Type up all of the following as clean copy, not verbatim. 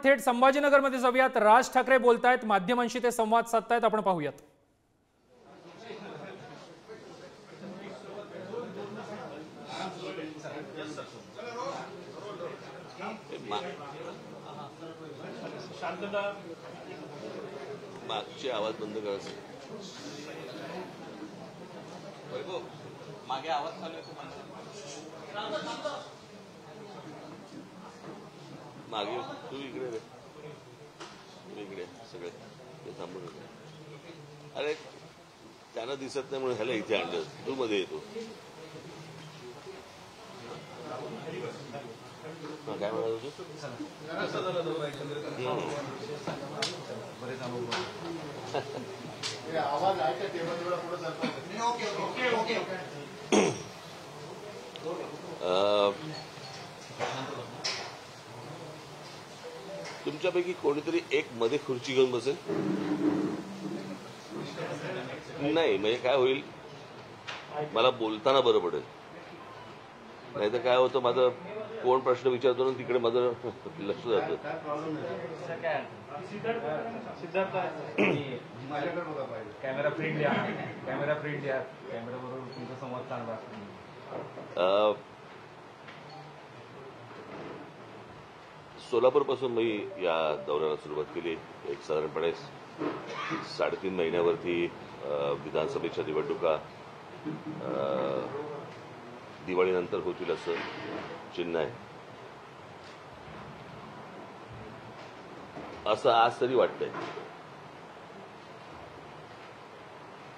थेट संभाजीनगरमध्ये जाऊयात। राज ठाकरे बोलतायत, माध्यमांशी ते संवाद साधतायत, आपण पाहूयात। मागचे आवाज बंद करायचे, मागे आवाज चालू आहे तुम्हाला, मागे तू इकडे रे, इकडे सगळे ते थांबून होते। अरे त्यांना दिसत नाही म्हणून ह्याला इथे आणलं, तू मध्ये येतो। काय म्हणाल तू? तुमच्यापैकी कोणीतरी एक मध्ये खुर्ची घेऊन बसेल? नाही म्हणजे काय होईल, मला बोलताना बरं पडेल। नाही तर काय होतं, माझं कोण प्रश्न विचारतो ना तिकडे माझं लक्ष जातं। कॅमेरा फ्रेंड द्या, कॅमेरा फ्रेंड द्या, कॅमेराबरोबर तुमचा संवाद चांगला असतो। सोलापूरपासून मी या दौऱ्याला सुरुवात केली। एक साधारणपणे 3.5 महिन्यावरती विधानसभेच्या निवडणुका दिवाळीनंतर होतील असं चिन्ह आहे, असं आज तरी वाटतंय।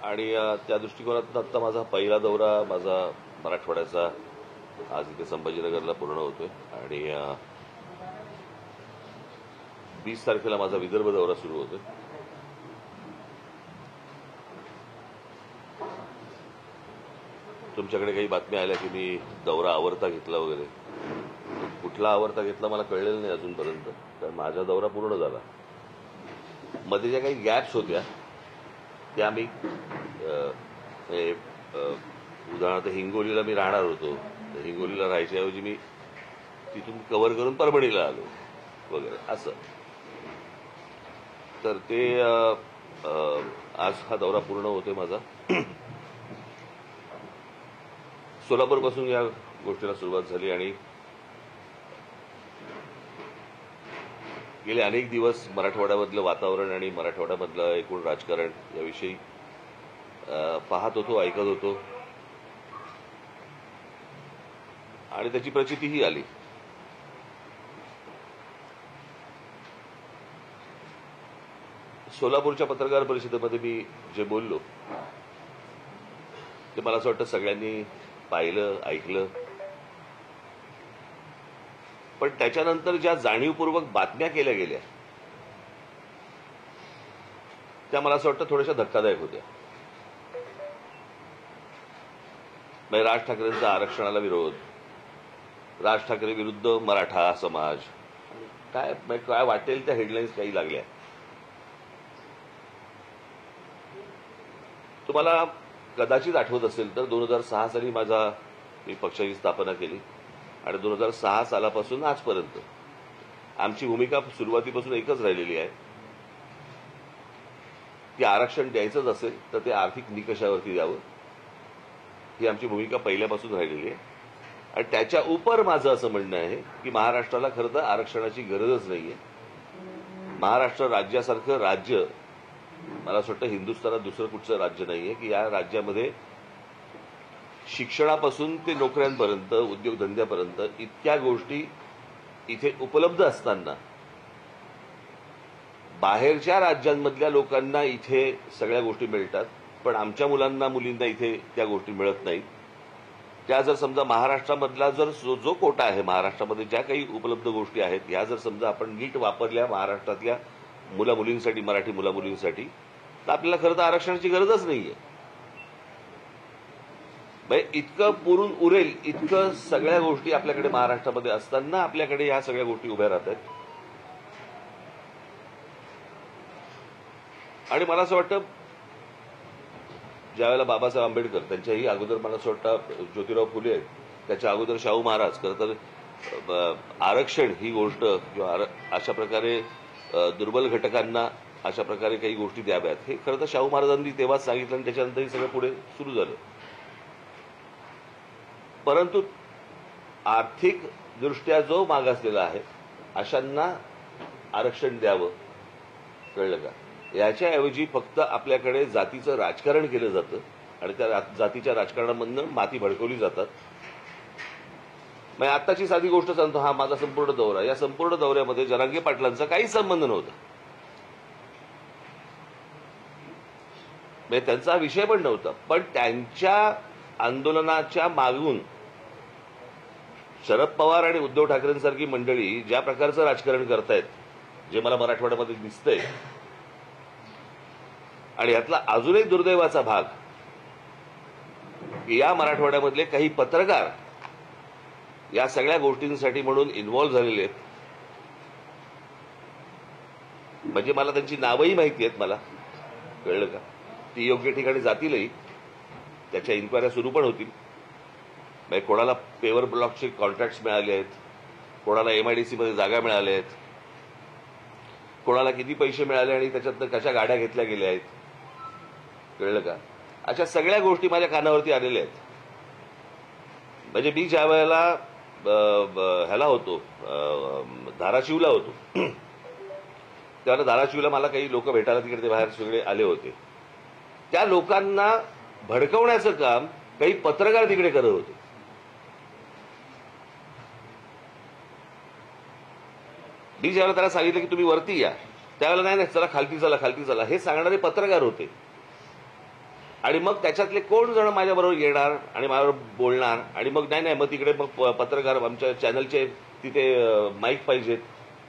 आणि त्या दृष्टिकोनातून आता माझा पहिला दौरा माझा मराठवाड्याचा आज इथे संभाजीनगरला पूर्ण होतोय आणि 20 तारखेला माझा विदर्भ दौरा सुरू होतोय। तुमच्याकडे काही बातम्या आल्या की मी दौरा आवरता घेतला वगैरे, कुठला आवरता घेतला मला कळलेलं नाही अजूनपर्यंत, कारण माझा दौरा पूर्ण झाला। मध्ये ज्या काही गॅप्स होत्या त्या मी उदाहरणार्थ हिंगोलीला मी राहणार होतो, हिंगोलीला राहायच्याऐवजी मी तिथून कव्हर करून परभणीला आलो वगैरे असं। तर ते आज हा दौरा पूर्ण होतोय माझा। सोलापूरपासून या गोष्टीला सुरुवात झाली आणि गेले अनेक दिवस मराठवाड्यामधलं वातावरण आणि मराठवाड्यामधलं एकूण राजकारण याविषयी पाहत होतो, ऐकत होतो आणि त्याची प्रचितीही आली। सोलापूरच्या पत्रकार परिषदेमध्ये मी जे बोललो ते मला असं वाटतं सगळ्यांनी पाहिलं, ऐकलं, पण त्याच्यानंतर ज्या जाणीवपूर्वक बातम्या केल्या गेल्या त्या मला असं वाटतं थोड्याशा धक्कादायक होत्या। म्हणजे राज ठाकरेंचा आरक्षणाला विरोध, राज ठाकरे विरुद्ध मराठा समाज, काय वाटेल त्या हेडलाईन्स काही लागल्या। तुम्हाला कदाचित आठवत असेल तर 2006 साली मी पक्षाची स्थापना केली आणि 2006 सालापासून आजपर्यंत आमची भूमिका सुरुवातीपासून एकच राहिलेली आहे की आरक्षण द्यायचंच असेल तर ते आर्थिक निकषावरती द्यावं, ही आमची भूमिका पहिल्यापासून राहिलेली आहे। आणि त्याच्या उपर माझं असं म्हणणं आहे की महाराष्ट्राला खरं तर आरक्षणाची गरजच नाहीये। महाराष्ट्र राज्यासारखं राज्य मला असं वाटतं हिंदुस्थानात दुसरं कुठचं राज्य नाहीये की या राज्यामध्ये शिक्षणापासून ते नोकऱ्यांपर्यंत, उद्योगधंद्यापर्यंत इतक्या गोष्टी इथे उपलब्ध असताना बाहेरच्या राज्यांमधल्या लोकांना इथे सगळ्या गोष्टी मिळतात, पण आमच्या मुलांना मुलींना इथे त्या गोष्टी मिळत नाहीत। त्या जर समजा महाराष्ट्रामधला जो कोटा आहे, महाराष्ट्रामध्ये ज्या काही उपलब्ध गोष्टी आहेत ह्या जर समजा आपण नीट वापरल्या महाराष्ट्रातल्या मुला मुलींसाठी, मराठी मुला मुलींसाठी, तर आपल्याला खरं तर आरक्षणाची गरजच नाहीये। इतकं पुरून उरेल इतकं सगळ्या गोष्टी आपल्याकडे महाराष्ट्रामध्ये असताना आपल्याकडे ह्या सगळ्या गोष्टी उभ्या राहतात। आणि मला असं वाटतं ज्यावेळेला बाबासाहेब आंबेडकर, त्यांच्याही अगोदर मला असं वाटतं ज्योतिराव फुले, त्याच्या अगोदर शाहू महाराज, खरं तर आरक्षण ही गोष्ट किंवा अशा प्रकारे दुर्बल घटकांना अशा प्रकारे काही गोष्टी द्याव्यात, हे खरं तर शाहू महाराजांनी तेव्हाच सांगितलं आणि त्याच्यानंतर हे सगळं पुढे सुरू झालं. परंतु आर्थिक दृष्ट्या जो मागासलेला आहे अशांना आरक्षण द्यावं, कळलं का? याच्याऐवजी फक्त आपल्याकडे जातीचं राजकारण केलं जातं आणि त्या जातीच्या राजकारणामधनं माती भडकवली जातात. म्हणजे आत्ताची साधी गोष्ट सांगतो, हा माझा संपूर्ण दौरा, या संपूर्ण दौऱ्यामध्ये जरांगे पाटलांचा काही संबंध नव्हता, म्हणजे त्यांचा विषय पण नव्हता. पण त्यांच्या आंदोलनाच्या मागून शरद पवार आणि उद्धव ठाकरेंसारखी मंडळी ज्या प्रकारचं राजकारण करतायत, जे मला मराठवाड्यामध्ये दिसतंय, आणि यातला अजूनही दुर्दैवाचा भाग की या मराठवाड्यामधले काही पत्रकार या सगळ्या गोष्टींसाठी म्हणून इन्व्हॉल्व्ह झालेले आहेत. म्हणजे मला त्यांची नावंही माहिती आहेत, मला कळलं का? ती योग्य ठिकाणी जातीलही, त्याच्या इन्क्वायऱ्या सुरू पण होतील. म्हणजे कोणाला पेवर ब्लॉकचे कॉन्ट्रॅक्ट्स मिळाले आहेत, कोणाला MIDC मध्ये जागा मिळाल्या आहेत, कोणाला किती पैसे मिळाले आणि त्याच्यातनं कशा गाड्या घेतल्या गेल्या आहेत, कळलं का? अशा सगळ्या गोष्टी माझ्या कानावरती आलेल्या आहेत. म्हणजे मी ज्या वेळेला ह्याला होतो, धाराशिवला होतो, त्यावेळेला धाराशिवला मला काही लोक भेटायला तिकडे ते बाहेर सगळे आले होते. त्या लोकांना भडकवण्याचं काम काही पत्रकार तिकडे करत होते. मी ज्यावेळेला त्याला सांगितलं की तुम्ही वरती या, त्यावेळेला नाही चला खालती चला खालती चला हे सांगणारे पत्रकार होते. आणि मग त्याच्यातले कोण जण माझ्याबरोबर येणार आणि माझ्याबरोबर बोलणार, आणि मग नाही मग तिकडे मग पत्रकार आमच्या चॅनलचे तिथे माईक पाहिजेत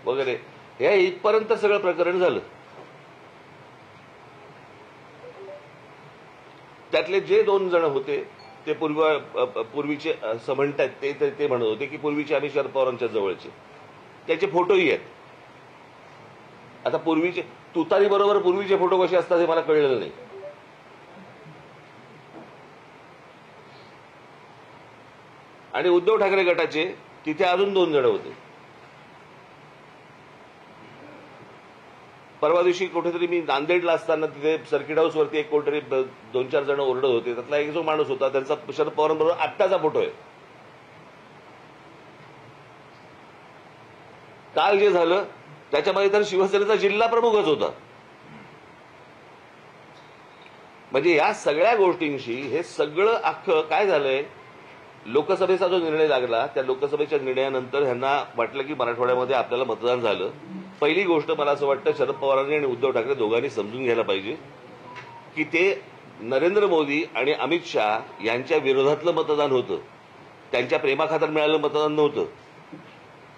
वगैरे, हे इथपर्यंत सगळं प्रकरण झालं. त्यातले जे 2 जण होते ते पूर्वीचे असं म्हणतात, ते म्हणत होते की पूर्वीचे आम्ही शरद पवारांच्या जवळचे, त्याचे फोटोही आहेत. आता पूर्वीचे तुतारी बरोबर पूर्वीचे फोटो कसे असतात हे मला कळलेलं नाही. आणि उद्धव ठाकरे गटाचे तिथे अजून 2 जण होते. परवा दिवशी कुठेतरी मी नांदेडला असताना तिथे सर्किट हाऊसवरती एक कोणतरी 2-4 जण ओरडत होते. त्यातला एक जो माणूस होता त्यांचा शरद पवारांबरोबर आत्ताचा फोटो आहे. काल जे झालं त्याच्यामध्ये तर शिवसेनेचा जिल्हा प्रमुखच होता. म्हणजे या सगळ्या गोष्टींशी हे सगळं अख्खं काय झालंय, लोकसभेचा जो निर्णय लागला त्या लोकसभेच्या निर्णयानंतर ह्यांना वाटलं की मराठवाड्यामध्ये आपल्याला मतदान झालं. पहिली गोष्ट मला असं वाटतं शरद पवारांनी आणि उद्धव ठाकरे दोघांनी समजून घ्यायला पाहिजे की ते नरेंद्र मोदी आणि अमित शाह यांच्या विरोधातलं मतदान होतं, त्यांच्या प्रेमाखातर मिळालेलं मतदान नव्हतं.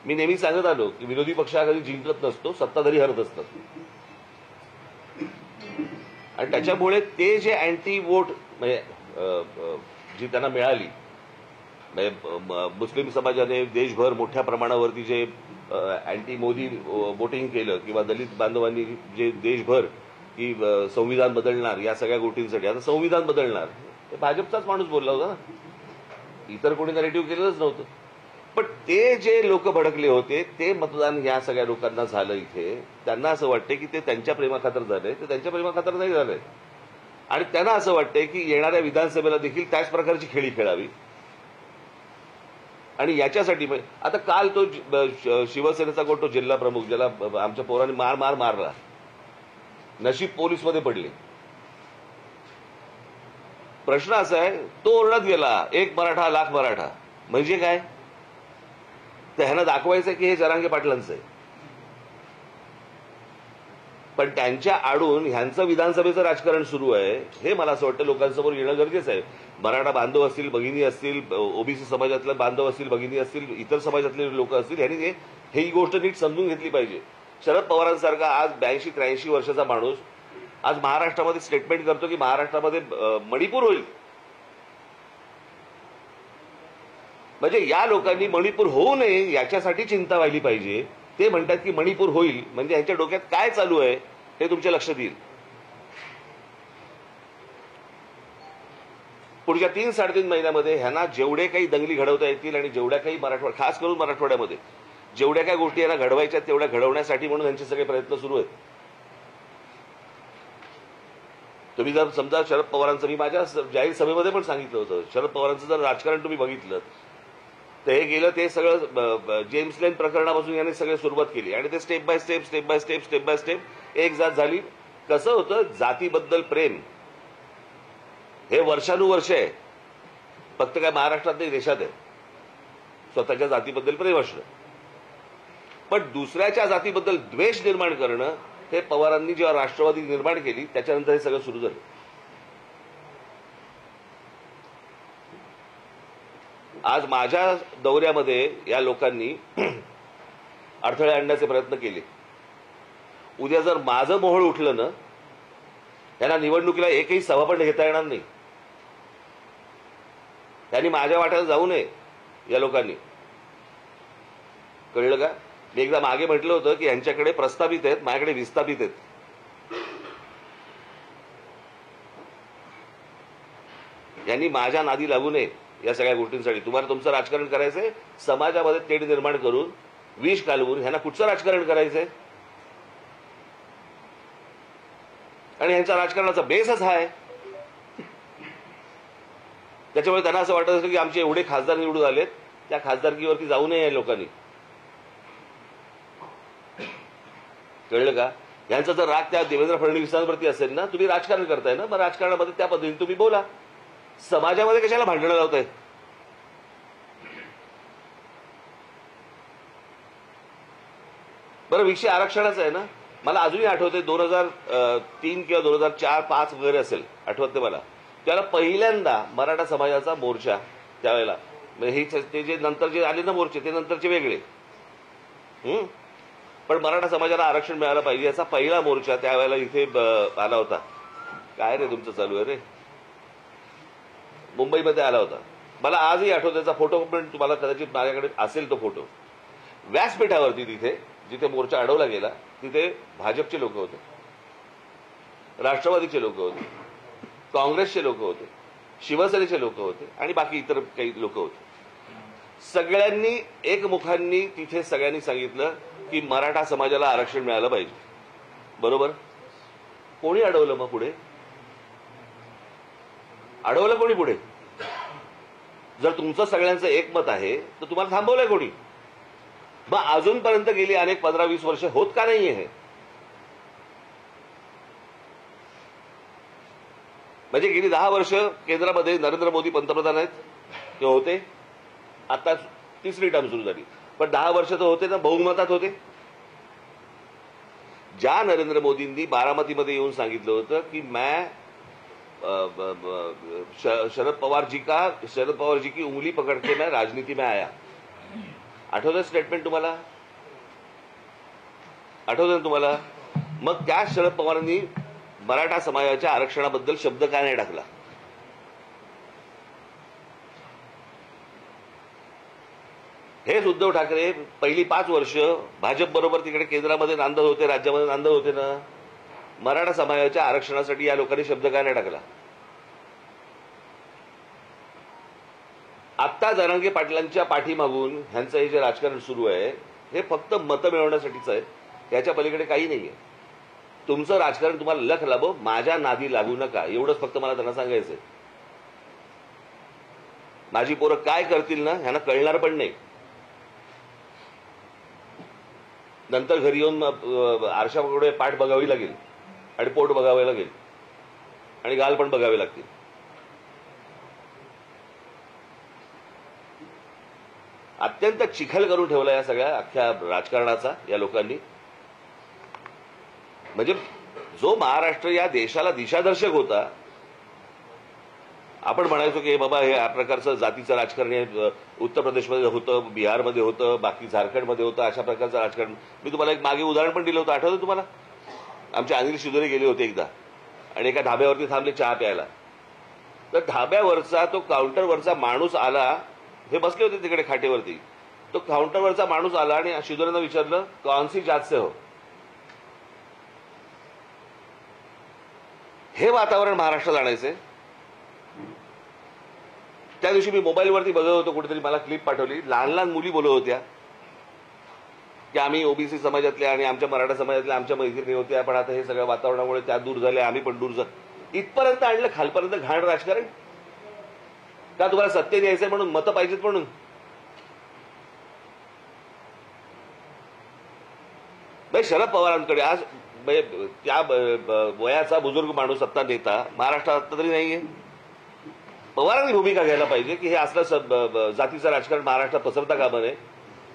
मी नेहमी सांगत आलो की विरोधी पक्ष हा कधी जिंकत नसतो, सत्ताधारी हरत असतात. आणि त्याच्यामुळे ते जे अँटी वोट म्हणजे जी त्यांना मिळाली, मुस्लिम समाजाने देशभर मोठ्या प्रमाणावरती जे अँटी मोदी वोटिंग केलं, किंवा दलित बांधवांनी जे देशभर की संविधान बदलणार या सगळ्या गोष्टींसाठी, आता संविधान बदलणार हे भाजपचाच माणूस बोलला होता ना, इतर कोणी नरेटिव्ह केलेलंच नव्हतं. पण ते जे लोक भडकले होते ते मतदान या सगळ्या लोकांना झालं. इथे त्यांना असं वाटतंय की ते त्यांच्या प्रेमाखातर झालंय, ते त्यांच्या प्रेमाखातर नाही झालंय. आणि त्यांना असं वाटतंय की येणाऱ्या विधानसभेला देखील त्याच प्रकारची खेळी खेळावी. आणि याच्यासाठी आता काल तो शिवसेनेचा कोण तो जिल्हा प्रमुख ज्याला आमच्या पोरांनी मारला, नशीब पोलीसमध्ये पडले. प्रश्न असा आहे, तो ओरडत गेला 1 मराठा लाख मराठा, म्हणजे काय? तर ह्यांना दाखवायचं की हे जरांगे पाटलांचं आहे. पण त्यांच्या आडून ह्यांचं विधानसभेचं राजकारण सुरू आहे, हे मला असं वाटतं लोकांसमोर येणं गरजेचं आहे. मराठा बांधव असतील, भगिनी असतील, ओबीसी समाजातले बांधव असतील, भगिनी असतील, इतर समाजातले लोक असतील, ह्यांनी ही गोष्ट नीट समजून घेतली पाहिजे. शरद पवारांसारखा आज 82-83 वर्षाचा माणूस आज महाराष्ट्रामध्ये स्टेटमेंट करतो की महाराष्ट्रामध्ये मणिपूर होईल. म्हणजे या लोकांनी मणिपूर होऊ नये याच्यासाठी चिंता व्हायली पाहिजे. ते म्हणतात की मणिपूर होईल, म्हणजे यांच्या डोक्यात काय चालू आहे हे तुमच्या लक्षात येईल. पुढच्या 3-3.5 महिन्यामध्ये ह्यांना जेवढे काही दंगली घडवता येतील आणि जेवढ्या काही खास करून मराठवाड्यामध्ये जेवढ्या काही गोष्टी यांना घडवायच्या तेवढ्या घडवण्यासाठी म्हणून यांचे सगळे प्रयत्न सुरू आहेत. तुम्ही जर समजा शरद पवारांचं, मी माझ्या जाहीर सभेमध्ये पण सांगितलं होतं, शरद पवारांचं जर राजकारण तुम्ही बघितलं तर हे गेलं ते सगळं जेम्स लेन प्रकरणापासून यांनी सगळे सुरुवात केली आणि ते स्टेप बाय स्टेप एक जात झाली. कसं होतं, जातीबद्दल प्रेम हे वर्षानुवर्ष आहे. फक्त काय महाराष्ट्रात नाही, देशात आहे. स्वतःच्या जातीबद्दल प्रेम असणं, पण दुसऱ्याच्या जातीबद्दल द्वेष निर्माण करणं हे पवारांनी जेव्हा राष्ट्रवादी निर्माण केली त्याच्यानंतर हे सगळं सुरू झालं. आज माझ्या दौऱ्यामध्ये या लोकांनी अडथळे आणण्याचे प्रयत्न केले. उद्या जर माझं मोहोळ उठलं ना, यांना निवडणुकीला एकही सभा पण घेता येणार नाही. त्यांनी माझ्या वाट्याला जाऊ नये या लोकांनी, कळलं का? मी एकदा मागे म्हटलं होतं की यांच्याकडे प्रस्थापित आहेत, माझ्याकडे विस्थापित आहेत. यांनी माझ्या नादी लागू नये या सगळ्या गोष्टींसाठी. तुम्हाला तुमचं राजकारण करायचंय, समाजामध्ये तेढ निर्माण करून विष घालवून ह्यांना कुठचं राजकारण करायचंय? आणि ह्यांच्या राजकारणाचा बेसच हा आहे. त्याच्यामुळे त्यांना असं वाटत असतं की आमचे एवढे खासदार निवडून आलेत, त्या खासदारकीवरती जाऊ नये या लोकांनी, कळलं का? यांचा जर राग त्या देवेंद्र फडणवीसांवरती असेल ना, तुम्ही राजकारण करताय ना, मग राजकारणामध्ये त्या पद्धतीने तुम्ही बोला. समाजामध्ये कशाला भांडणं लावताय? बरं, विषय आरक्षणाचा आहे ना. मला अजूनही आठवते 2003 किंवा 2004-05 वगैरे असेल, आठवत नाही मला. त्याला पहिल्यांदा मराठा समाजाचा मोर्चा त्यावेळेला, हे ते जे नंतर जे आले ना मोर्चे ते नंतरचे वेगळे, पण मराठा समाजाला आरक्षण मिळालं पाहिजे याचा पहिला मोर्चा त्यावेळेला इथे आला होता. काय रे तुमचं चालू आहे रे? मुंबईमध्ये आला होता. मला आजही आठवतो, त्याचा फोटो पण तुम्हाला कदाचित माझ्याकडे असेल तो फोटो. व्यासपीठावरती तिथे जिथे मोर्चा अडवला गेला तिथे भाजपचे लोक होते, राष्ट्रवादीचे लोक होते, काँग्रेसचे लोक होते, शिवसेनेचे लोक होते आणि बाकी इतर काही लोक होते. सगळ्यांनी एकमुखांनी तिथे सगळ्यांनी सांगितलं की मराठा समाजाला आरक्षण मिळालं पाहिजे. बरोबर? कोणी अडवलं मग पुढे? अडवलं कोणी पुढे? जर तुमचं सगळ्यांचं एकमत आहे तर तुम्हाला थांबवलंय कोणी? मग अजूनपर्यंत गेली अनेक 15-20 वर्ष होत का नाहीये हे? म्हणजे गेली 10 वर्ष केंद्रामध्ये नरेंद्र मोदी पंतप्रधान आहेत किंवा होते, आता तिसरी टर्म सुरू झाली, पण 10 वर्ष तर होते ना, बहुमतात होते. ज्या नरेंद्र मोदींनी बारामतीमध्ये येऊन सांगितलं होतं की मैं शरद पवार जी की उंगली पकड़ के मैं राजनीति में आया. आठवतं स्टेटमेंट तुम्हाला? आठवतं तुम्हाला? मग त्या शरद पवारांनी मराठा समाजाच्या आरक्षणाबद्दल शब्द का नाही टाकला? हेच उद्धव ठाकरे पहिली 5 वर्ष भाजप बरोबर तिकडे केंद्रामध्ये नांदत होते, राज्यामध्ये नांदत होते ना. मराठा समाजाच्या आरक्षणासाठी या लोकांनी शब्द का नाही टाकला? आत्ता जरांगे पाटलांच्या पाठीमागून ह्यांचं हे जे राजकारण सुरू आहे हे फक्त मतं मिळवण्यासाठीच आहे, याच्या पलीकडे काही नाहीये. तुमचं राजकारण तुम्हाला लख लाभो, माझ्या नादी लागू नका, एवढंच फक्त मला त्यांना सांगायचंय. माझी पोरं काय करतील ना ह्यांना कळणार पण नाही. नंतर घरी येऊन आरशापुढे पाठ बघावी लागेल आणि पोट बघावे लागेल आणि गाल पण बघावे लागतील. अत्यंत चिखल करून ठेवला या सगळ्या अख्ख्या राजकारणाचा या लोकांनी. म्हणजे जो महाराष्ट्र या देशाला दिशादर्शक होता, आपण म्हणायचो की बाबा हे या प्रकारचं जातीचं राजकारण हे उत्तर प्रदेशमध्ये होतं, बिहारमध्ये होतं, बाकी झारखंडमध्ये होतं, अशा प्रकारचं राजकारण. मी तुम्हाला एक मागे उदाहरण पण दिलं होतं, आठवतं तुम्हाला? आमचे अनिल शिदोरे गेले होते एकदा आणि एका ढाब्यावरती थांबले चहा प्यायला. तर ढाब्यावरचा तो काउंटरवरचा माणूस आला, हे बसले होते तिकडे खाटेवरती, तो काउंटरवरचा माणूस आला आणि शिदोरेंना विचारलं कौन सी जात से हो. हे वातावरण महाराष्ट्रात आणायचंय. त्या दिवशी मी मोबाईलवरती बघत होतो, कुठेतरी मला क्लिप पाठवली, लहान लहान मुली बोलत होत्या की आम्ही ओबीसी समाजातल्या आणि आमच्या मराठा समाजातल्या आमच्या मैत्रिणी होत्या, पण आता हे सगळ्या वातावरणामुळे त्या दूर झाल्या, आम्ही पण दूर इथपर्यंत आणलं, खालपर्यंत घाण राजकारण का? तुम्हाला सत्तेत यायचंय म्हणून, मतं पाहिजेत म्हणून? शरद पवारांकडे आज त्या वयाचा बुजुर्ग माणूस सत्ता नेता महाराष्ट्रात आता तरी नाहीये. पवारांनी भूमिका घ्यायला पाहिजे की हे असलं जातीचं राजकारण महाराष्ट्रात पसरता कामा नये,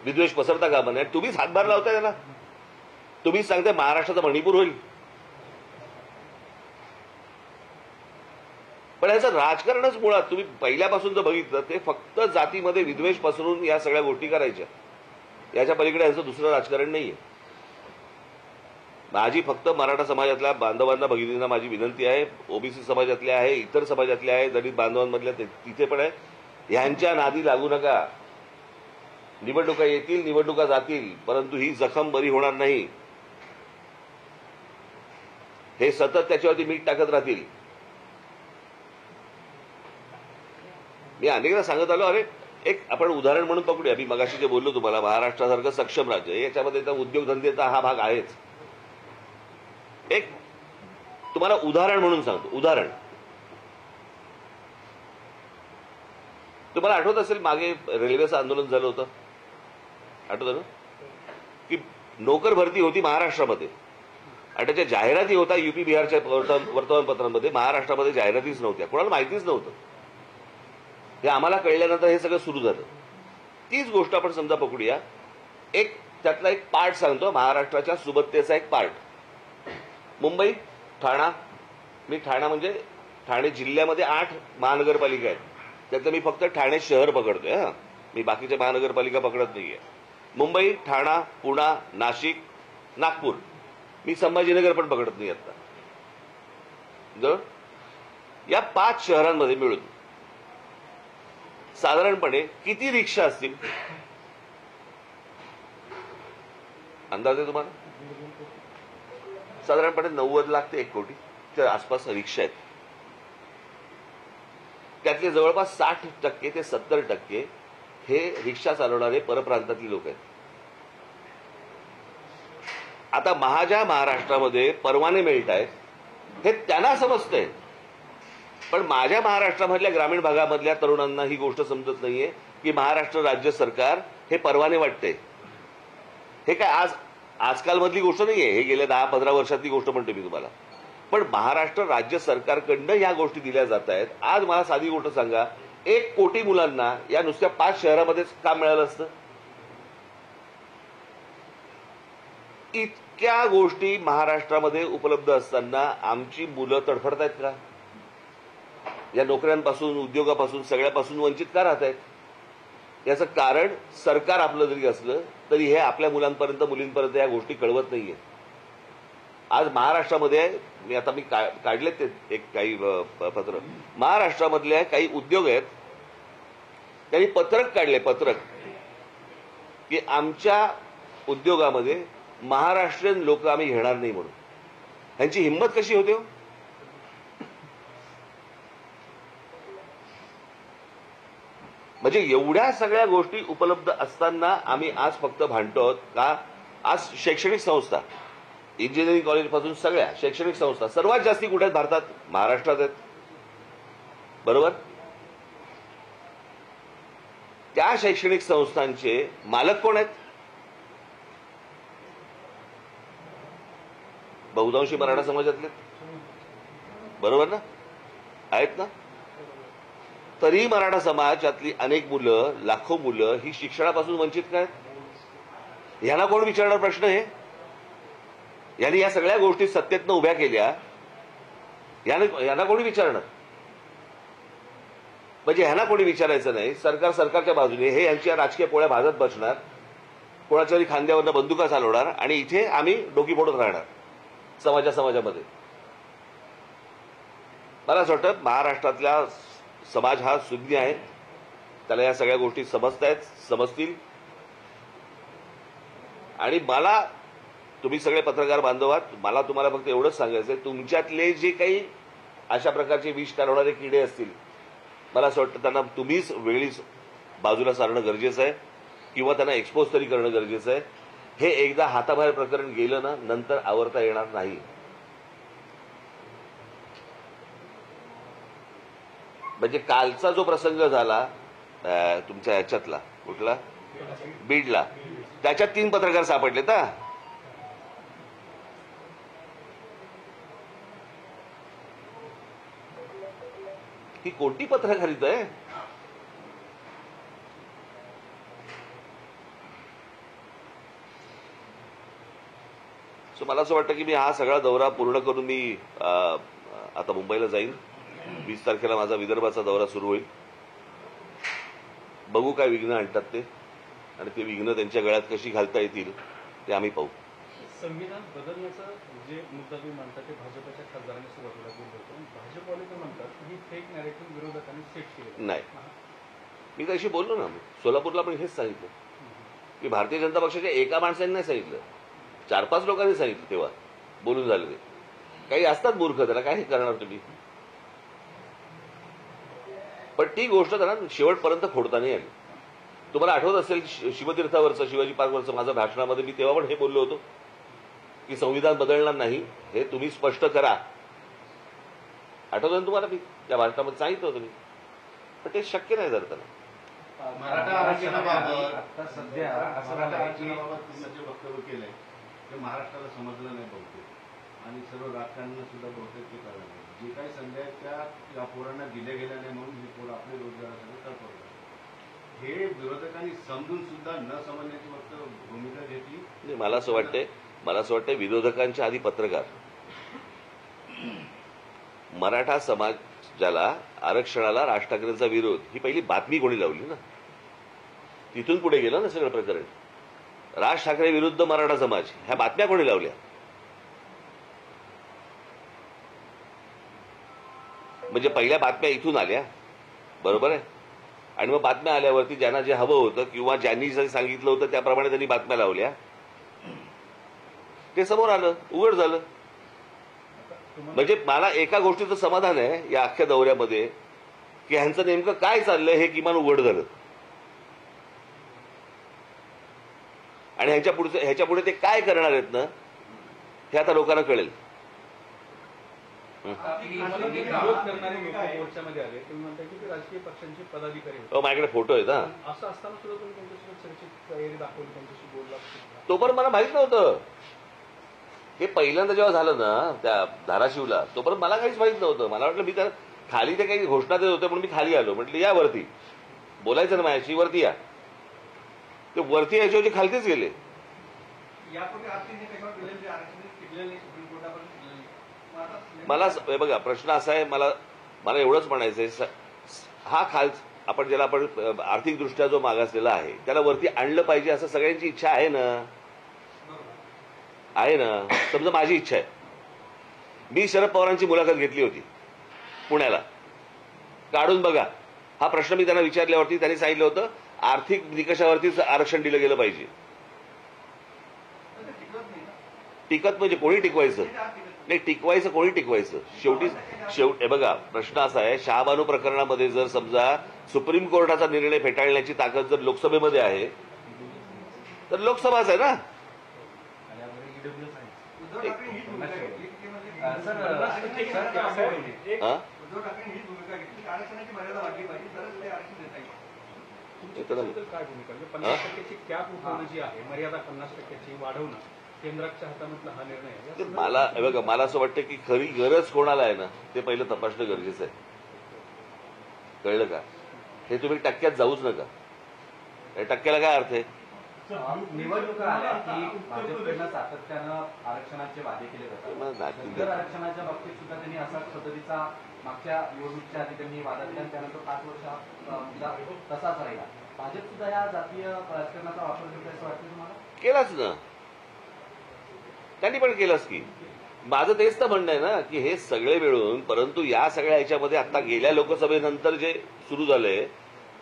विद्वेष पसरता कामा नये. तुम्हीच हातभार लावताय त्याला, तुम्हीच सांगताय महाराष्ट्राचा मणिपूर होईल. पण याचं राजकारणच मुळात तुम्ही पहिल्यापासून जर बघितलं ते फक्त जातीमध्ये विद्वेष पसरून या सगळ्या गोष्टी करायच्या. याच्या पलीकडे यांचं दुसरं राजकारण नाहीये. माझी फक्त मराठा समाजातल्या बांधवांना भगिनींना माझी विनंती आहे, ओबीसी समाजातल्या आहे, इतर समाजातल्या आहे, दलित बांधवांमधल्या तिथे पण आहे, ह्यांच्या नादी लागू नका. निवडणुका येतील, निवडणुका जातील, परंतु ही जखम बरी होणार नाही. हे सतत त्याच्यावरती मीठ टाकत राहतील. मी अनेकदा सांगत आलो, अरे एक आपण उदाहरण म्हणून पकडूया. मी मगाशी जे बोललो तुम्हाला, महाराष्ट्रासारखं सक्षम राज्य, याच्यामध्ये उद्योगधंद्याचा हा भाग आहेच. एक तुम्हाला उदाहरण म्हणून सांगतो. उदाहरण तुम्हाला आठवत असेल, मागे रेल्वेचं आंदोलन झालं होतं, आठवतं ना? की नोकर भरती होती महाराष्ट्रामध्ये आणि त्याच्या जाहिराती होता युपी बिहारच्या वर्तमानपत्रांमध्ये. महाराष्ट्रामध्ये जाहिरातीच नव्हत्या, कोणाला माहितीच नव्हतं. हे आम्हाला कळल्यानंतर हे सगळं सुरू झालं. तीच गोष्ट आपण समजा पकडूया. एक त्यातला एक पार्ट सांगतो, महाराष्ट्राच्या सुबत्तेचा एक पार्ट. मुंबई, ठाणा. मी ठाणा म्हणजे ठाणे जिल्ह्यामध्ये 8 महानगरपालिका आहेत, त्यातलं मी फक्त ठाणे शहर पकडतोय. हा, मी बाकीच्या महानगरपालिका पकडत नाहीये. मुंबई, ठाणा, पुणा, नाशिक, नागपूर. मी संभाजीनगर पण पकडत नाही आता. या 5 शहरांमध्ये मिळून साधारणपणे किती रिक्षा असतील अंदाज आहे तुम्हाला? साधारणपणे 90 लाख ते 1 कोटीच्या आसपास रिक्षा आहेत. त्यातले जवळपास 60% ते 70% हे रिक्षा चालवणारे परप्रांतातले लोक आहेत. आता माझ्या महाराष्ट्रामध्ये परवाने मिळत आहेत हे त्यांना समजतंय, पण माझ्या महाराष्ट्रामधल्या ग्रामीण भागामधल्या तरुणांना ही गोष्ट समजत नाहीये की महाराष्ट्र राज्य सरकार हे परवाने वाटते. हे काय आजकाल मधली गोष्ट नाहीये, हे गेल्या 10-15 वर्षातली गोष्ट म्हणतो मी तुम्हाला. पण महाराष्ट्र राज्य सरकारकडनं ह्या गोष्टी दिल्या जात आहेत. आज मला साधी गोष्ट सांगा, 1 कोटी मुलांना या नुसत्या 5 शहरामध्येच काम मिळालं असतं? इतक्या गोष्टी महाराष्ट्रामध्ये उपलब्ध असताना आमची मुलं तडफडतायत का? या नोकऱ्यांपासून, उद्योगापासून, सगळ्यापासून वंचित का राहत आहेत? याचं कारण सरकार आपलं जरी असलं तरी हे आपल्या मुलांपर्यंत, मुलींपर्यंत या गोष्टी कळवत नाहीये. आज महाराष्ट्रामध्ये मी काढले ते एक काही पत्र, महाराष्ट्रामधल्या काही उद्योग आहेत, त्यांनी पत्रक काढले, पत्रक की आमच्या उद्योगामध्ये महाराष्ट्रीयन लोक आम्ही घेणार नाही म्हणून. ह्यांची हिंमत कशी होते? म्हणजे एवढ्या सगळ्या गोष्टी उपलब्ध असताना आम्ही आज फक्त भांडतो आहोत का? आज शैक्षणिक संस्था, इंजिनिअरिंग कॉलेजपासून सगळ्या शैक्षणिक संस्था सर्वात जास्ती कुठे आहेत भारतात? महाराष्ट्रात आहेत, बरोबर? त्या शैक्षणिक संस्थांचे मालक कोण आहेत? बहुतांशी मराठा समाजातले, बरोबर ना? आहेत ना? तरी मराठा समाजातली अनेक मुलं, लाखो मुलं ही शिक्षणापासून वंचित काय? ह्यांना कोण विचारणार प्रश्न? हे यांनी या सगळ्या गोष्टी सत्तेतनं उभ्या केल्या, यांना कोणी विचारणार? म्हणजे ह्यांना कोणी विचारायचं नाही. सरकारच्या बाजूने हे यांच्या राजकीय पोळ्या भाजत बसणार, कोणाच्याही खांद्यावरनं बंदुका चालवणार आणि इथे आम्ही डोकी फोडत राहणार समाजामध्ये. मला असं वाटतं महाराष्ट्रातल्या समाज हा सुज्ञ आहे, त्याला या सगळ्या गोष्टी समजतील. आणि मला, तुम्ही सगळे पत्रकार बांधव आहात, मला तुम्हाला फक्त एवढंच सांगायचंय, तुमच्यातले जे काही अशा प्रकारचे विष काढवणारे किडे असतील मला असं वाटतं त्यांना तुम्हीच वेळीच बाजूला सारणं गरजेचं आहे किंवा त्यांना एक्सपोज तरी करणं गरजेचं आहे. हे एकदा हाताबाहेर प्रकरण गेलं ना नंतर आवरता येणार नाही. म्हणजे कालचा जो प्रसंग झाला तुमच्या ह्याच्यातला कुठला बीडला, त्याच्यात 3 पत्रकार सापडलेत. ही कोणती पत्रकारिता आहे? सो मला असं वाटतं की मी हा सगळा दौरा पूर्ण करून मी आता मुंबईला जाईन. 20 तारखेला माझा विदर्भाचा दौरा सुरू होईल. बघू काय विघ्न आणतात ते, आणि ते विघ्न त्यांच्या गळ्यात कशी घालता येतील ते आम्ही पाहू. संविधान बदलण्याचा जे मुद्दा तुम्ही मांडता ते भाजपच्या खासदारांनी सुरुवातीला बोललं होतं. भाजपवाले तर म्हणतात ही फेक नॅरेटिव्ह विरोधकांनी सेट केली. नाही, मी तशी बोललो ना. सोलापूरला पण हेच सांगितलं की भारतीय जनता पक्षाच्या एका माणसाने नाही सांगितलं, 4-5 लोकांनी सांगितलं. तेव्हा बोलून झालं. ते काही असतात मूर्ख, त्याला काय करणार तुम्ही. पण ती गोष्ट त्यांना शेवटपर्यंत खोडता नाही आली. तुम्हाला आठवत असेल शिवतीर्थावरचं, शिवाजी पार्कवरचं माझं भाषणामध्ये मी तेव्हा पण हे बोललो होतो की संविधान बदलणार नाही, हे तुम्ही स्पष्ट करा. आठवतं ना तुम्हाला? मी त्या भाषणामध्ये सांगितलं होतं मी. पण ते शक्य नाही झालं त्यांना. मराठा आरक्षणाबाबत आता सध्या असं झालं आहे की तुम्ही जे वक्तव्य केलंय ते महाराष्ट्राला समजलं नाही बहुतेक, आणि सर्व राजकारण्यांना सुद्धा बहुतेक ते कळलं नाही. जे काही संधी आहेत त्या पोरांना दिल्या गेल्या नाही म्हणून हे पोरं आपले रोजगारासाठी तळपडतात. हे विरोधकांनी समजून सुद्धा न समजण्याची फक्त भूमिका घेतली. मला असं वाटतंय विरोधकांच्या आधी पत्रकार. मराठा समाजाला आरक्षणाला राज ठाकरेंचा विरोध ही पहिली बातमी कोणी लावली ना, तिथून पुढे गेलं ना सगळं प्रकरण. राज ठाकरे विरुद्ध मराठा समाज ह्या बातम्या कोणी लावल्या? म्हणजे पहिल्या बातम्या इथून आल्या, बरोबर आहे. आणि मग बातम्या आल्यावरती ज्यांना जे हवं होतं किंवा ज्यांनी जे सांगितलं होतं त्याप्रमाणे त्यांनी बातम्या लावल्या. ते समोर आलं, उघड झालं. म्हणजे मला एका गोष्टीचं समाधान आहे या अख्ख्या दौऱ्यामध्ये की ह्यांचं नेमकं काय चाललंय हे किमान उघड झालं. आणि ह्याच्या पुढे ते काय करणार आहेत ना हे आता लोकांना कळेल. विरोध करणारे लोक मोर्चामध्ये आले. तुम्ही म्हणता की ते राजकीय पक्षांचे पदाधिकारी होते. माझ्याकडे फोटो आहेत. असं असताना सुद्धा तुम्ही त्यांच्यासोबत चर्चेत तयारी दाखवली, त्यांच्याशी बोलला. तो पण मला माहित नव्हतं. हे पहिल्यांदा जेव्हा झालं ना त्या धाराशिवला, तोपर्यंत मला काहीच माहित नव्हतं. मला वाटलं मी तर खाली ते काही घोषणा देत होते म्हणून मी खाली आलो. म्हटलं या वरती बोलायचं ना माझ्याशी, वरती या. ते वरती यायच्याऐवजी खालतीच गेले. मला बघा प्रश्न असा आहे, मला एवढंच म्हणायचंय, हा आपण ज्याला आपण आर्थिकदृष्ट्या जो मागासलेला आहे त्याला वरती आणलं पाहिजे असं सगळ्यांची इच्छा आहे ना. समजा माझी इच्छा आहे. मी शरद पवारांची मुलाखत घेतली होती पुण्याला. काढून बघा हा प्रश्न मी त्यांना विचारल्यावरती त्यांनी सांगितलं होतं आर्थिक निकषावरतीच आरक्षण दिलं गेलं पाहिजे. टिकत म्हणजे कोणी टिकवायचं नाही, टिकवायचं कोणी टिकवायचं. शेवटी बघा प्रश्न असा आहे, शहाबानू प्रकरणामध्ये जर समजा सुप्रीम कोर्टाचा निर्णय फेटाळण्याची ताकद जर लोकसभेमध्ये आहे तर लोकसभाच आहे ना. काय भूमिका 50% कॅप उठवणं जी आहे, मर्यादा 50% वाढवणं, केंद्राच्या हातामधला हा निर्णय आहे. मला असं वाटतं की खरी गरज कोणाला आहे ना ते पहिलं तपासणं गरजेचं आहे. कळलं का? हे तुम्ही टक्क्यात जाऊच नका. या टक्क्याला काय अर्थ आहे? निवडणुका आल्या की भाजपकडनं सातत्यानं आरक्षणाचे वादे केले जातात. इतर आरक्षणाच्या बाबतीत सुद्धा त्यांनी असाच पद्धतीचा मागच्या निवडणुकीच्या आधी त्यांनी वादा दिला आणि त्यानंतर 5 वर्ष तसाच राहिला. भाजप सुद्धा या जातीय राजकारणाचा वापर करते असं वाटतं तुम्हाला? केलाच ना, त्यांनी पण केलंच की. माझं तेच तर म्हणणं आहे ना की हे सगळे मिळून, परंतु या सगळ्या ह्याच्यामध्ये आता गेल्या लोकसभेनंतर जे सुरू झालंय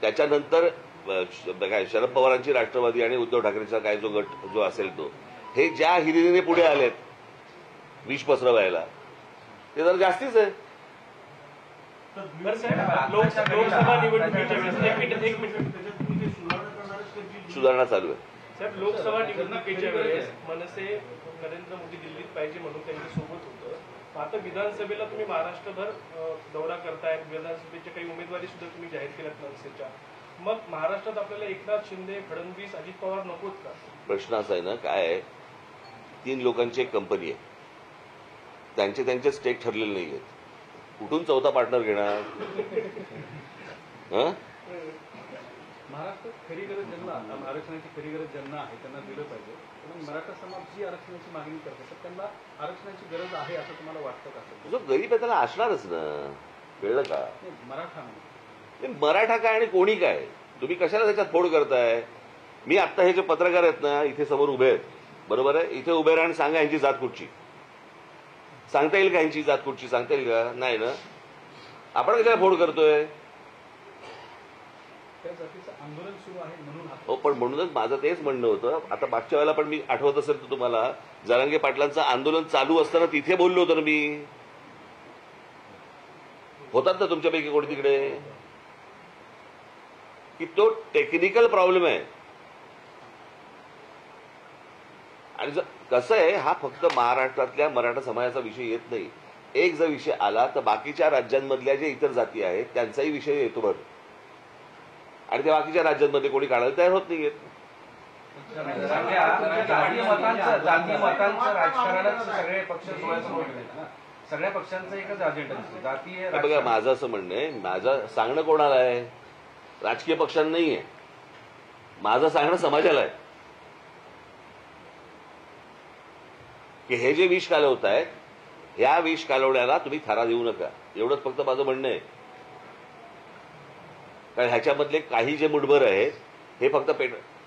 त्याच्यानंतर काय शरद पवारांची राष्ट्रवादी आणि उद्धव ठाकरेचा काय जो गट जो असेल तो, हे ज्या हिरिरीने पुढे आलेत विष पसरवायला ते जरा जास्तीच आहे. बरं साहेब, लोकसभा निवडणुकीच्या वेळेस एक मिनिट सुधारणा चालू आहे. साहेब, लोकसभा निवडणुकीच्या वेळेस मनसे नरेंद्र मोदी दिल्लीत पाहिजे म्हणून त्यांच्या सोबत होतं. आता विधानसभेला तुम्ही महाराष्ट्रभर दौरा करताय, विधानसभेच्या काही उमेदवारी सुद्धा तुम्ही जाहीर केल्यात मनसेच्या. मग महाराष्ट्रात आपल्याला एकनाथ शिंदे, फडणवीस, अजित पवार नकोत का? प्रश्न असा आहे ना, काय आहे, 3 लोकांची एक कंपनी आहे, त्यांचे स्टेक ठरलेले नाही आहेत. कुठून चौथा पार्टनर घेणार? महाराष्ट्रात खरी गरज ज्यांना आरक्षणाची खरी गरज ज्यांना आहे त्यांना दिलं पाहिजे. पण मराठा समाज जी आरक्षणाची मागणी करते तर त्यांना आरक्षणाची गरज आहे असं तुम्हाला वाटतं का? जो गरीब आहे त्याला असणारच ना, कळलं का? मराठा मराठा काय आणि कोणी काय, तुम्ही कशाला त्याच्यात फोड करताय? मी आता हे जे पत्रकार आहेत ना, इथे समोर उभे आहेत, बरोबर आहे, इथे उभे राहा आणि सांगा यांची जात कुठची. सांगता येईल का यांची जात कुठची? सांगता येईल का? नाही ना. आपण कशाला फोड करतोय? त्या जातीचं आंदोलन सुरू आहे म्हणून. हो, पण म्हणूनच माझं तेच म्हणणं होतं. आता मागच्या वेळेला पण मी आठवत असेल तर तुम्हाला, जरांगे पाटलांचं आंदोलन चालू असताना तिथे बोललो होतो ना मी. होतात ना तुमच्यापैकी कोणी तिकडे? की तो टेक्निकल प्रॉब्लेम आहे. आणि कसं आहे, हा फक्त महाराष्ट्रातल्या मराठा समाजाचा विषय येत नाही. एक जर विषय आला तर बाकीच्या राज्यांमधल्या जे इतर जाती आहेत त्यांचाही विषय येतो भर. आणि त्या बाकीच्या राज्यांमध्ये कोणी काढायला तयार होत नाहीयेत. जाती मतांचं राजकारणच सगळे पक्ष डोळ्यासमोर ठेवतात. सगळ्या पक्षांचा एकच अजेंडा असतो, जातीय. बघा, माझं असं म्हणणं आहे, माझं सांगणं कोणाला आहे? राजकीय पक्षांना नाही आहे, माझं सांगणं समाजाला आहे की हे जे विष कालवत आहेत, ह्या विष कालवण्याला तुम्ही थारा देऊ नका. एवढंच फक्त माझं म्हणणं आहे. कारण ह्याच्यामधले काही जे मुठभर आहेत हे फक्त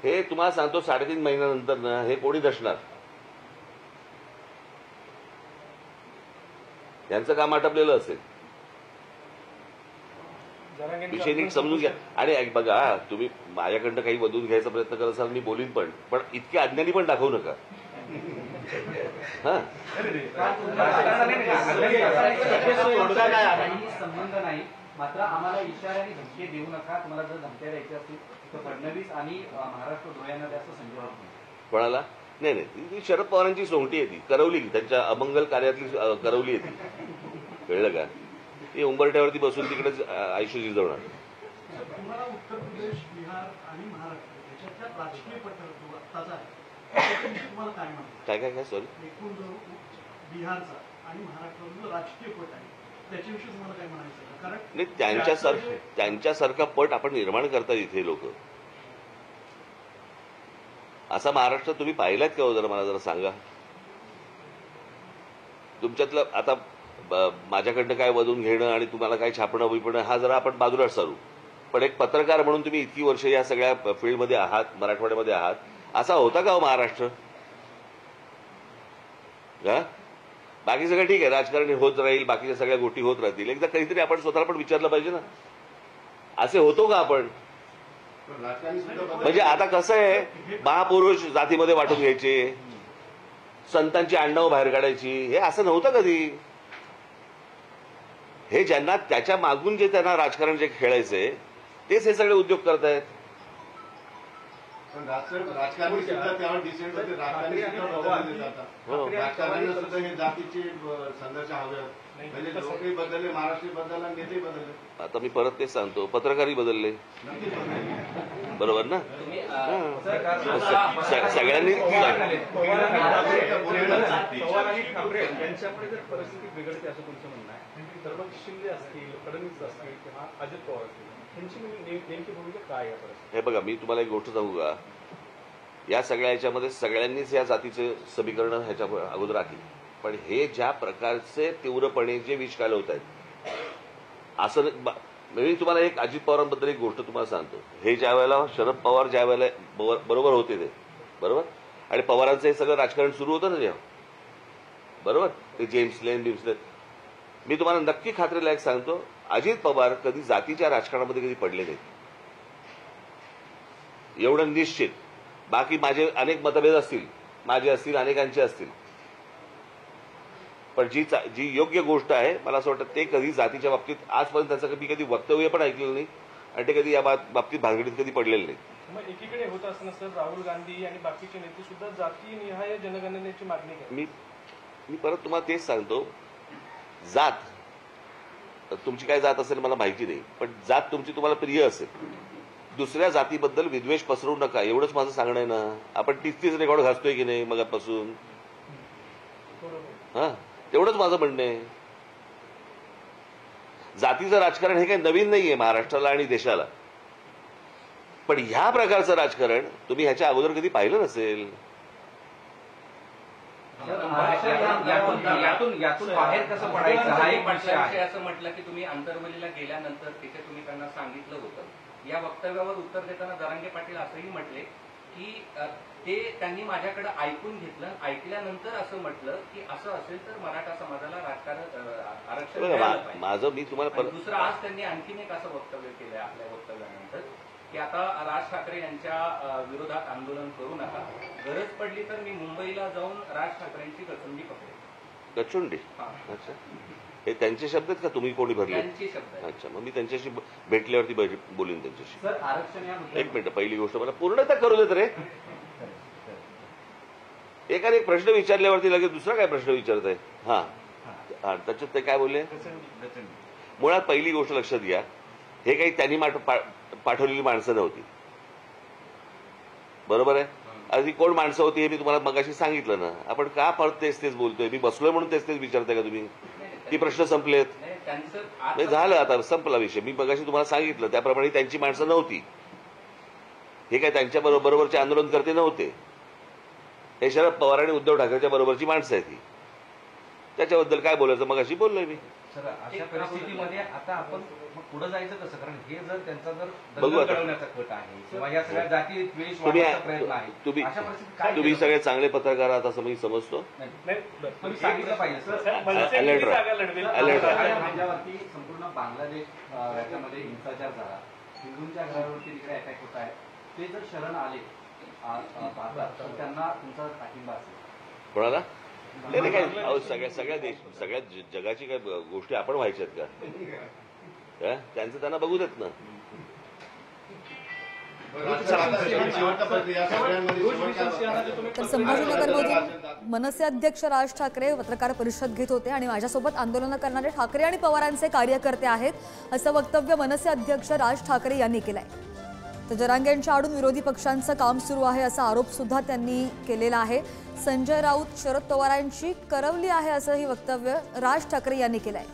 हे तुम्हाला सांगतो 3.5 महिन्यानंतर ना हे कोणी दशणार, यांचं काम आटपलेलं असेल. विषय नीट समजून घ्या. आणि बघा, तुम्ही माझ्याकडनं काही वधून घ्यायचा प्रयत्न करत असाल, मी बोलीन, पण इतके अज्ञानी पण दाखवू नका. संबंध नाही, मात्र आम्हाला इशाऱ्याने धमकी देऊ नका. तुम्हाला जर धमक्या द्यायच्या असतील तर फडणवीस आणि महाराष्ट्र डोळ्यांना द्या असं संजय राऊत. कोणाला? नाही, ती शरद पवारांची सोंगटी आहे, ती करवली, त्यांच्या अमंगल कार्यातली करवली आहे ती. कळलं का? ती उंबरठ्यावरती बसून तिकडेच आयुष्य जिजवणार. तुम्हाला उत्तर प्रदेश, बिहार आणि महाराष्ट्र याच्यातल्या राजकीय पट्टाचा आहे, तुम्हाला काय म्हणतात? काय सॉरी, एकूण जो बिहारचा आणि महाराष्ट्राचा जो राजकीय पट आहे त्याच्याविषयी तुम्हाला काय म्हणायचं? कारण नाही, त्यांच्यासारखा पट आपण निर्माण करतात इथे लोक. असा महाराष्ट्र तुम्ही पाहिलात का हो? जरा मला जरा सांगा. तुमच्यातलं आता माझ्याकडनं काय वधून घेणं आणि तुम्हाला काय छापणं बिपणं हा जरा आपण बाजूला सारू. पण एक पत्रकार म्हणून तुम्ही इतकी वर्ष या सगळ्या फील्डमध्ये आहात, मराठवाड्यामध्ये आहात, असा होता का हो महाराष्ट्र? बाकी सगळं ठीक आहे, राजकारण होत राहील, बाकीच्या सगळ्या गोष्टी होत राहतील. एकदा काहीतरी आपण स्वतःला पण विचारलं पाहिजे ना, असे होतो का आपण? म्हणजे आता कसं आहे, महापुरुष जातीमध्ये वाटून घ्यायचे, संतांची आडनावं बाहेर काढायची, हे असं नव्हतं कधी. हे ज्यांना त्याच्या मागून जे त्यांना राजकारण जे खेळायचंय तेच हे सगळे उद्योग करतायत. राजकारणी सुद्धा त्यावर डिसेंट होते, राजकारणी सुद्धा बदलले जातात. राजकारण्यांना सुद्धा हे जातीचे संघर्ष हवे, म्हणजे लोकही बदलले, महाराष्ट्र बदलला, नेतेही बदलले. आता मी परत तेच सांगतो, पत्रकारही बदलले, बरोबर ना? सगळ्यांनी पवार आणि ठाकरे यांच्यामुळे जर परिस्थिती बिघडते असं तुमचं म्हणणं आहे, तर मग शिंदे असतील, फडणवीस असतील किंवा अजित पवार असतील, त्यांची नेमकी भूमिका काय आहे? हे बघा, मी तुम्हाला एक गोष्ट सांगू का, या सगळ्या ह्याच्यामध्ये सगळ्यांनीच या जातीचे समीकरण ह्याच्या अगोदर राखली. पण हे ज्या प्रकारचे तीव्रपणे जे विष कालवत आहेत, असं मी तुम्हाला एक अजित पवारांबद्दल एक गोष्ट तुम्हाला सांगतो. हे ज्या वेळेला शरद पवार ज्या वेळेला बरोबर होते ते, बरोबर, आणि पवारांचं हे सगळं राजकारण सुरू होतं ना जेव्हा, बरोबर, ते जेम्स लेन, मी तुम्हाला नक्की खात्रीला एक सांगतो, अजित पवार कधी जातीच्या राजकारणामध्ये कधी पडले नाहीत, एवढं निश्चित. बाकी माझे अनेक मतभेद असतील, माझे असतील, अनेकांचे असतील, पण जी योग्य गोष्ट आहे मला असं वाटतं ते कधी जातीच्या बाबतीत आजपर्यंत त्याचं मी कधी वक्तव्य पण ऐकलेलं नाही आणि ते कधी या बाबतीत भानगडीत कधी पडलेलं नाही. मग एकीकडे होत असताना सर राहुल गांधी आणि बाकीचे नेते सुद्धा जातीनिहाय जनगणनेची मागणी करतात. मी परत तुम्हाला तेच सांगतो, जात तुमची काय जात असेल मला माहिती नाही, पण जात तुमची तुम्हाला प्रिय असेल, दुसऱ्या जातीबद्दल विद्वेष पसरवू नका एवढंच माझं सांगणं आहे ना. आपण 30 रेकॉर्ड घासतोय की नाही मगापासून, हा तेवढंच माझं म्हणणं आहे. जातीचं राजकारण हे काही नवीन नाहीये महाराष्ट्राला आणि देशाला, पण ह्या प्रकारचं राजकारण तुम्ही ह्याच्या अगोदर कधी पाहिलं नसेल. यातून बाहेर कसं पडायचं हा एक विषय आहे. असं म्हटलं की तुम्ही आंतरवलीला गेल्यानंतर तिथे तुम्ही त्यांना सांगितलं होतं. या वक्तव्यावर उत्तर देताना जरांगे पाटील असंही म्हटले की ते त्यांनी माझ्याकडे ऐकून घेतलं, ऐकल्यानंतर असं म्हटलं की असं असेल तर मराठा समाजाला आरक्षण माझं मी तुम्हाला दुसरं आज त्यांनी आणखीन एक असं वक्तव्य केलंय आपल्या वक्तव्यानंतर की आता राज ठाकरे यांच्या विरोधात आंदोलन करू नका, गरज पडली तर मी मुंबईला जाऊन राज ठाकरेंची गचुंडी पकडेन. गचुंडी? अच्छा, हे त्यांचे शब्द आहेत का तुम्ही कोणी भरले? त्यांचे शब्द. अच्छा, मग मी त्यांच्याशी भेटल्यावरती बोलीन त्यांच्याशी. सर आरक्षण या एक मिनिट, पहिली गोष्ट मला पूर्णतः करू देत रे. एकाने एक प्रश्न विचारल्यावरती लगेच दुसरा काय प्रश्न विचारत आहे. हा त्याच्यात ते काय बोलले? मुळात पहिली गोष्ट लक्षात घ्या, हे काही त्यांनी पाठवलेली माणसं नव्हती, बरोबर आहे. आधी कोण माणसं होती हे मी तुम्हाला मगाशी सांगितलं ना. आपण का परत तेच बोलतोय? मी बसलोय म्हणून तेच विचारताय का तुम्ही? ती प्रश्न संपलेत? नाही, झालं आता, संपला विषय. मी मगाशी तुम्हाला सांगितलं त्याप्रमाणे त्यांची माणसं नव्हती, हे काय त्यांच्या बरोबरचे आंदोलनकर्ते नव्हते, हे शरद पवार आणि उद्धव ठाकरेच्या बरोबरची माणसं आहे ती. त्याच्याबद्दल काय बोलायचं मगाशी बोललोय मी. सर अशा परिस्थितीमध्ये आता आपण पुढे जायचं कसं? कारण हे जर त्यांचा जर घडवण्याचा कट आहे किंवा या सगळ्या जाती द्वेष वाढवण्याचा प्रयत्न आहे, अशा परिस्थितीत काय तुम्ही सगळे चांगले पत्रकार आहात असं मी समजतो. तुम्ही सांगितलं पाहिजे सर. माझ्यावरती संपूर्ण बांगलादेश राज्यामध्ये हिंसाचार झाला, हिंदूंच्या घरावरती तिकडे अटॅक होत आहे, ते जर शरण आले भारतात तर त्यांना तुमचा पाठिंबा असेल? कोणाला? नाही काय, सगळ्या जगाची काय गोष्टी आपण व्हायच्यात का? त्यांचं त्यांना बघू देत ना. तर संभाजीनगरमध्ये मनसे अध्यक्ष राज ठाकरे पत्रकार परिषद घेत होते आणि माझ्यासोबत आंदोलन करणारे ठाकरे आणि पवारांचे कार्यकर्ते आहेत असं वक्तव्य मनसे अध्यक्ष राज ठाकरे यांनी केलंय. तर जरांगेंच्या आडून विरोधी पक्षांचं काम सुरू आहे असा आरोप सुद्धा त्यांनी केलेला आहे. संजय राऊत शरद पवारांची करवली आहे असंही वक्तव्य राज ठाकरे यांनी केलंय.